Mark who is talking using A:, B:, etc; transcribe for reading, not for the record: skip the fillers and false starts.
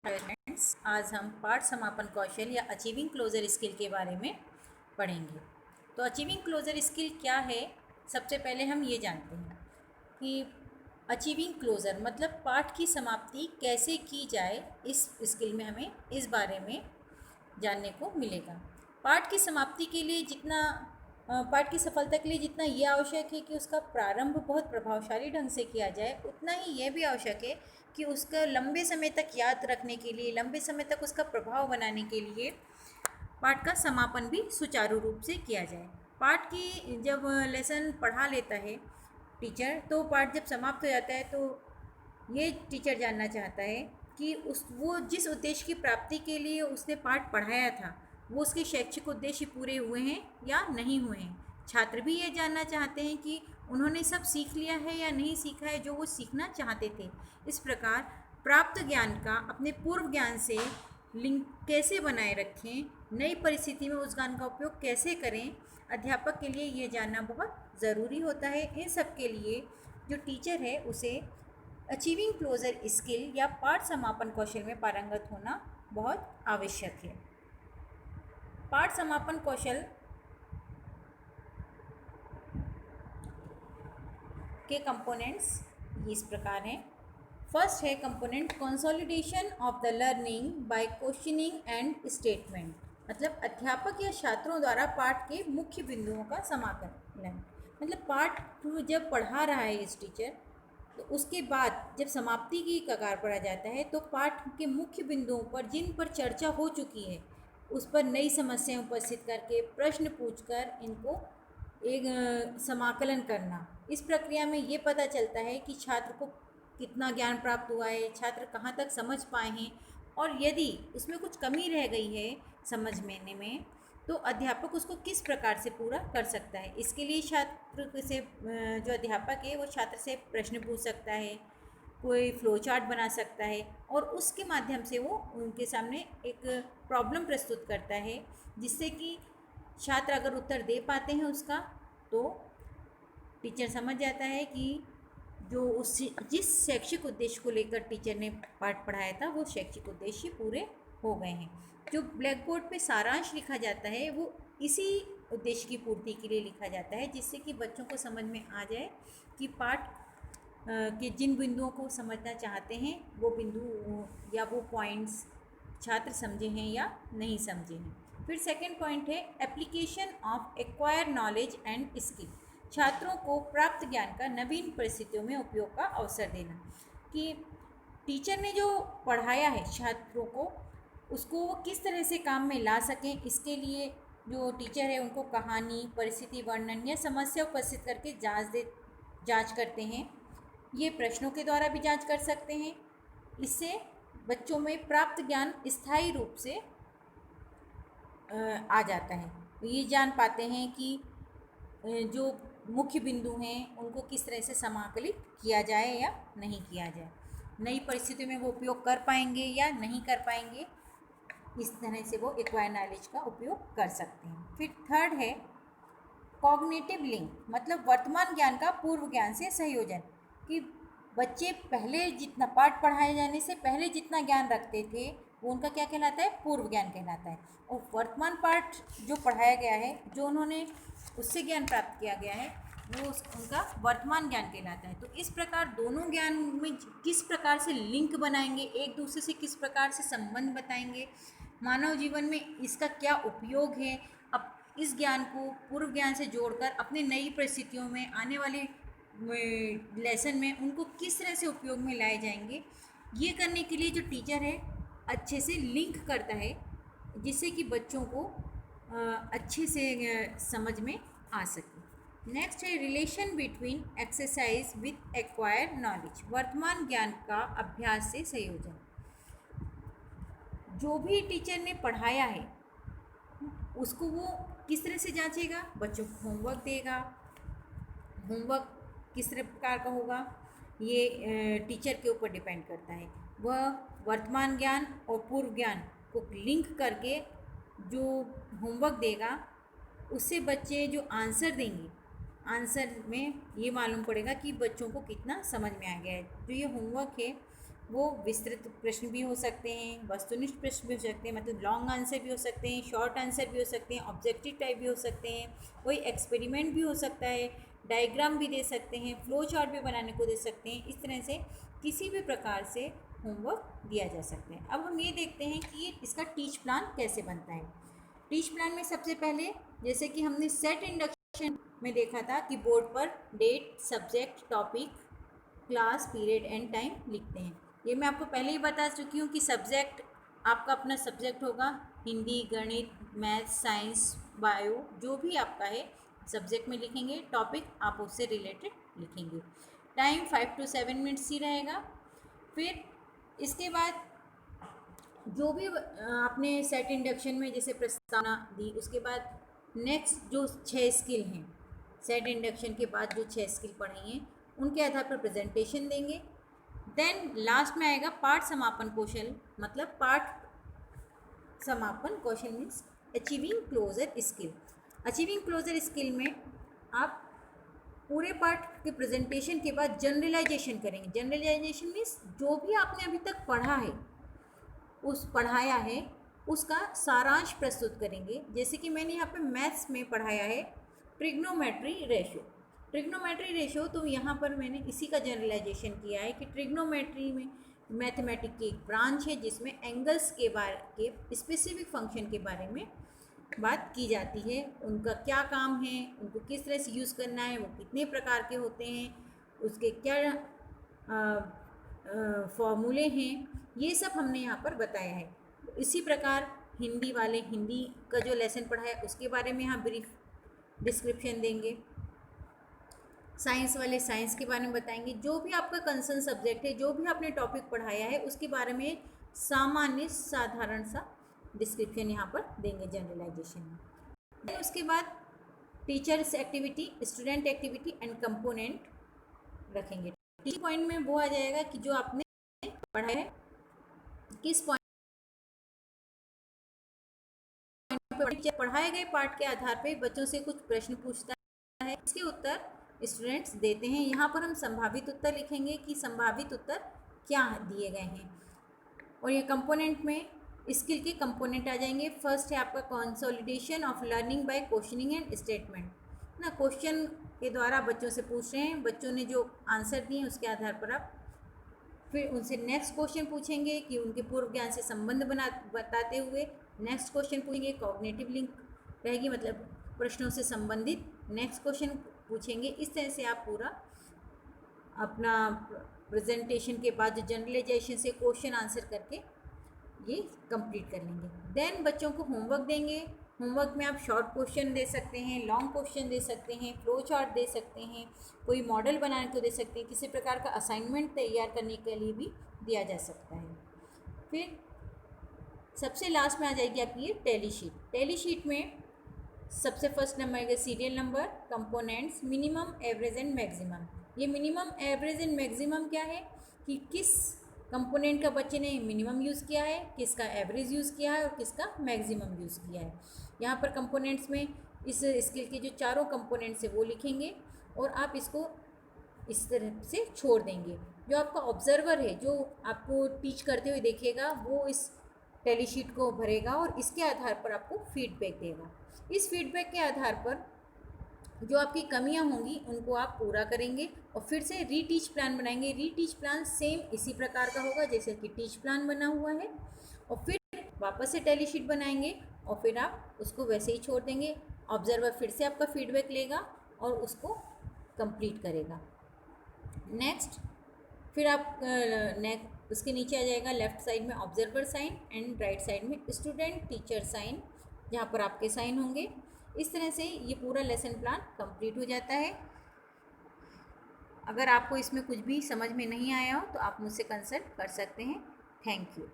A: Friends, आज हम पाठ समापन कौशल या अचीविंग क्लोजर स्किल के बारे में पढ़ेंगे। तो अचीविंग क्लोजर स्किल क्या है? सबसे पहले हम ये जानते हैं कि अचीविंग क्लोजर मतलब पाठ की समाप्ति कैसे की जाए। इस स्किल में हमें इस बारे में जानने को मिलेगा। पाठ की समाप्ति के लिए पाठ की सफलता के लिए जितना ये आवश्यक है कि उसका प्रारंभ बहुत प्रभावशाली ढंग से किया जाए, उतना ही यह भी आवश्यक है कि उसका लंबे समय तक याद रखने के लिए, लंबे समय तक उसका प्रभाव बनाने के लिए पाठ का समापन भी सुचारू रूप से किया जाए। पाठ की जब लेसन पढ़ा लेता है टीचर, तो पाठ जब समाप्त हो जाता है तो ये टीचर जानना चाहता है कि वो जिस उद्देश्य की प्राप्ति के लिए उसने पाठ पढ़ाया था, वो उसके शैक्षिक उद्देश्य पूरे हुए हैं या नहीं हुए हैं। छात्र भी ये जानना चाहते हैं कि उन्होंने सब सीख लिया है या नहीं सीखा है जो वो सीखना चाहते थे। इस प्रकार प्राप्त ज्ञान का अपने पूर्व ज्ञान से लिंक कैसे बनाए रखें, नई परिस्थिति में उस ज्ञान का उपयोग कैसे करें, अध्यापक के लिए ये जानना बहुत ज़रूरी होता है। इन सब के लिए जो टीचर है उसे अचीविंग क्लोजर स्किल या पाठ समापन कौशल में पारंगत होना बहुत आवश्यक है। पाठ समापन कौशल के कंपोनेंट्स इस प्रकार हैं। फर्स्ट है component consolidation of the learning by questioning and statement, मतलब अध्यापक या छात्रों द्वारा पाठ के मुख्य बिंदुओं का समाकलन। मतलब पाठ जब पढ़ा रहा है इस टीचर, तो उसके बाद जब समाप्ति की कगार पर आ जाता है तो पाठ के मुख्य बिंदुओं पर जिन पर चर्चा हो चुकी है उस पर नई समस्याएं उपस्थित करके प्रश्न पूछकर इनको एक समाकलन करना। इस प्रक्रिया में ये पता चलता है कि छात्र को कितना ज्ञान प्राप्त हुआ है, छात्र कहाँ तक समझ पाए हैं, और यदि उसमें कुछ कमी रह गई है समझने में तो अध्यापक उसको किस प्रकार से पूरा कर सकता है। इसके लिए छात्र से जो अध्यापक है वो छात्र से प्रश्न पूछ सकता है, कोई फ्लो चार्ट बना सकता है और उसके माध्यम से वो उनके सामने एक प्रॉब्लम प्रस्तुत करता है, जिससे कि छात्र अगर उत्तर दे पाते हैं उसका तो टीचर समझ जाता है कि जिस शैक्षिक उद्देश्य को लेकर टीचर ने पाठ पढ़ाया था वो शैक्षिक उद्देश्य पूरे हो गए हैं। जो ब्लैक बोर्ड पे सारांश लिखा जाता है वो इसी उद्देश्य की पूर्ति के लिए लिखा जाता है, जिससे कि बच्चों को समझ में आ जाए कि पाठ के जिन बिंदुओं को समझना चाहते हैं वो बिंदु या वो पॉइंट्स छात्र समझे हैं या नहीं समझे हैं। फिर सेकंड पॉइंट है application of acquire knowledge and skill, छात्रों को प्राप्त ज्ञान का नवीन परिस्थितियों में उपयोग का अवसर देना। कि टीचर ने जो पढ़ाया है छात्रों को, उसको वो किस तरह से काम में ला सकें, इसके लिए जो टीचर है उनको कहानी, परिस्थिति वर्णन या समस्या उपस्थित करके जांच करते हैं। ये प्रश्नों के द्वारा भी जांच कर सकते हैं। इससे बच्चों में प्राप्त ज्ञान स्थायी रूप से आ जाता है। ये जान पाते हैं कि जो मुख्य बिंदु हैं उनको किस तरह से समाकलित किया जाए या नहीं किया जाए, नई परिस्थितियों में वो उपयोग कर पाएंगे या नहीं कर पाएंगे। इस तरह से वो एक्वायर नॉलेज का उपयोग कर सकते हैं। फिर थर्ड है कॉग्निटिव लिंक, मतलब वर्तमान ज्ञान का पूर्व ज्ञान से संयोजन। कि बच्चे पहले जितना पाठ पढ़ाए जाने से पहले जितना ज्ञान रखते थे वो उनका क्या कहलाता है? पूर्व ज्ञान कहलाता है। और वर्तमान पाठ जो पढ़ाया गया है, जो उन्होंने उससे ज्ञान प्राप्त किया गया है, वो उनका वर्तमान ज्ञान कहलाता है। तो इस प्रकार दोनों ज्ञान में किस प्रकार से लिंक बनाएंगे, एक दूसरे से किस प्रकार से संबंध बताएंगे, मानव जीवन में इसका क्या उपयोग है, अब इस ज्ञान को पूर्व ज्ञान से जोड़कर अपने नई परिस्थितियों में आने वाले लेसन में उनको किस तरह से उपयोग में लाए जाएंगे, ये करने के लिए जो टीचर है अच्छे से लिंक करता है, जिससे कि बच्चों को अच्छे से समझ में आ सके। नेक्स्ट है relation between exercise with acquire knowledge, वर्तमान ज्ञान का अभ्यास से संयोजन। जो भी टीचर ने पढ़ाया है उसको वो किस तरह से जांचेगा? बच्चों को होमवर्क देगा। होमवर्क किस तरह प्रकार का होगा ये टीचर के ऊपर डिपेंड करता है। वह वर्तमान ज्ञान और पूर्व ज्ञान को लिंक करके जो होमवर्क देगा उससे बच्चे जो आंसर देंगे, आंसर में ये मालूम पड़ेगा कि बच्चों को कितना समझ में आ गया है। जो ये होमवर्क है वो विस्तृत प्रश्न भी हो सकते हैं, वस्तुनिष्ठ प्रश्न भी हो सकते हैं, मतलब लॉन्ग आंसर भी हो सकते हैं, शॉर्ट आंसर भी हो सकते हैं, ऑब्जेक्टिव टाइप भी हो सकते हैं, कोई एक्सपेरिमेंट भी हो सकता है, डायग्राम भी दे सकते हैं, फ्लो चार्ट भी बनाने को दे सकते हैं। इस तरह से किसी भी प्रकार से होमवर्क दिया जा सकता है। अब हम ये देखते हैं कि ये इसका टीच प्लान कैसे बनता है। टीच प्लान में सबसे पहले, जैसे कि हमने सेट इंडक्शन में देखा था कि बोर्ड पर date, subject, topic, class, period and time लिखते हैं। ये मैं आपको पहले ही बता चुकी हूँ कि सब्जेक्ट आपका अपना सब्जेक्ट होगा, हिंदी, गणित, मैथ्स, साइंस, बायो, जो भी आपका है सब्जेक्ट में लिखेंगे। टॉपिक आप उससे रिलेटेड लिखेंगे। टाइम 5 to 7 मिनट्स ही रहेगा। फिर इसके बाद जो भी आपने सेट इंडक्शन में जैसे प्रस्तावना दी, उसके बाद नेक्स्ट जो 6 स्किल हैं, सेट इंडक्शन के बाद जो 6 स्किल पढ़ी हैं उनके आधार पर प्रेजेंटेशन देंगे। देन लास्ट में आएगा पाठ समापन कौशल, मतलब पाठ समापन कौशल means achieving closure skill. Achieving closure skill में आप पूरे पाठ के प्रेजेंटेशन के बाद जनरलाइजेशन करेंगे। जनरलाइजेशन मीन्स जो भी आपने अभी तक पढ़ा है, पढ़ाया है, उसका सारांश प्रस्तुत करेंगे। जैसे कि मैंने यहाँ पे मैथ्स में पढ़ाया है ट्रिग्नोमेट्री रेशियो। ट्रिग्नोमेट्री रेशियो, तो यहाँ पर मैंने इसी का जनरलाइजेशन किया है कि ट्रिग्नोमेट्री में मैथमेटिक की एक ब्रांच है जिसमें एंगल्स के बारे के स्पेसिफिक फंक्शन के बारे में बात की जाती है। उनका क्या काम है, उनको किस तरह से यूज़ करना है, वो कितने प्रकार के होते हैं, उसके क्या फॉर्मूले हैं, ये सब हमने यहाँ पर बताया है। इसी प्रकार हिंदी वाले हिंदी का जो लेसन पढ़ा है उसके बारे में यहाँ ब्रीफ डिस्क्रिप्शन देंगे। साइंस वाले साइंस के बारे में बताएंगे। जो भी आपका कंसर्न सब्जेक्ट है, जो भी आपने टॉपिक पढ़ाया है, उसके बारे में सामान्य साधारण सा डिस्क्रिप्शन यहाँ पर देंगे जनरलाइजेशन में। उसके बाद teachers activity, student activity and component रखेंगे। टीचिंग पॉइंट में वो आ जाएगा कि जो आपने पढ़ा है किस पॉइंट पर पढ़ाए गए पाठ के आधार पर बच्चों से कुछ प्रश्न पूछता है, इसके उत्तर स्टूडेंट्स देते हैं। यहाँ पर हम संभावित उत्तर लिखेंगे कि संभावित उत्तर क्या दिए गए हैं। और ये कंपोनेंट में स्किल के कंपोनेंट आ जाएंगे। फर्स्ट है आपका consolidation of learning by questioning and statement ना, क्वेश्चन के द्वारा बच्चों से पूछ रहे हैं, बच्चों ने जो आंसर दिए उसके आधार पर आप फिर उनसे नेक्स्ट क्वेश्चन पूछेंगे कि उनके पूर्व ज्ञान से संबंध बताते हुए नेक्स्ट क्वेश्चन पूछेंगे। कॉग्निटिव लिंक रहेगी, मतलब प्रश्नों से संबंधित नेक्स्ट क्वेश्चन पूछेंगे। इस तरह से आप पूरा अपना प्रेजेंटेशन के बाद जो जनरलाइजेशन से क्वेश्चन आंसर करके ये कंप्लीट कर लेंगे। देन बच्चों को होमवर्क देंगे। होमवर्क में आप शॉर्ट क्वेश्चन दे सकते हैं, लॉन्ग क्वेश्चन दे सकते हैं, फ्लो चार्ट दे सकते हैं, कोई मॉडल बनाने को दे सकते हैं, किसी प्रकार का असाइनमेंट तैयार करने के लिए भी दिया जा सकता है। फिर सबसे लास्ट में आ जाएगी आपकी ये टैली शीट। टैली शीट में सबसे फर्स्ट नंबर आएगा serial number, components, minimum, average and maximum. ये मिनिमम, एवरेज एंड मैक्सिमम क्या है कि किस कंपोनेंट का बच्चे ने मिनिमम यूज़ किया है, किसका एवरेज यूज़ किया है और किसका मैक्सिमम यूज़ किया है। यहाँ पर कंपोनेंट्स में इस स्किल के जो चारों कंपोनेंट्स है वो लिखेंगे और आप इसको इस तरह से छोड़ देंगे। जो आपका ऑब्जर्वर है, जो आपको टीच करते हुए देखेगा, वो इस टैली शीट को भरेगा और इसके आधार पर आपको फीडबैक देगा। इस फीडबैक के आधार पर जो आपकी कमियां होंगी उनको आप पूरा करेंगे और फिर से रीटीच प्लान बनाएंगे। रीटीच प्लान सेम इसी प्रकार का होगा जैसे कि टीच प्लान बना हुआ है, और फिर वापस से टैली शीट बनाएंगे और फिर आप उसको वैसे ही छोड़ देंगे। ऑब्जर्वर फिर से आपका फीडबैक लेगा और उसको कंप्लीट करेगा। नेक्स्ट फिर आप उसके नीचे आ जाएगा लेफ़्ट साइड में observer sign and right side में स्टूडेंट टीचर साइन, जहाँ पर आपके साइन होंगे। इस तरह से ये पूरा लेसन प्लान कंप्लीट हो जाता है। अगर आपको इसमें कुछ भी समझ में नहीं आया हो तो आप मुझसे कंसल्ट कर सकते हैं। Thank you.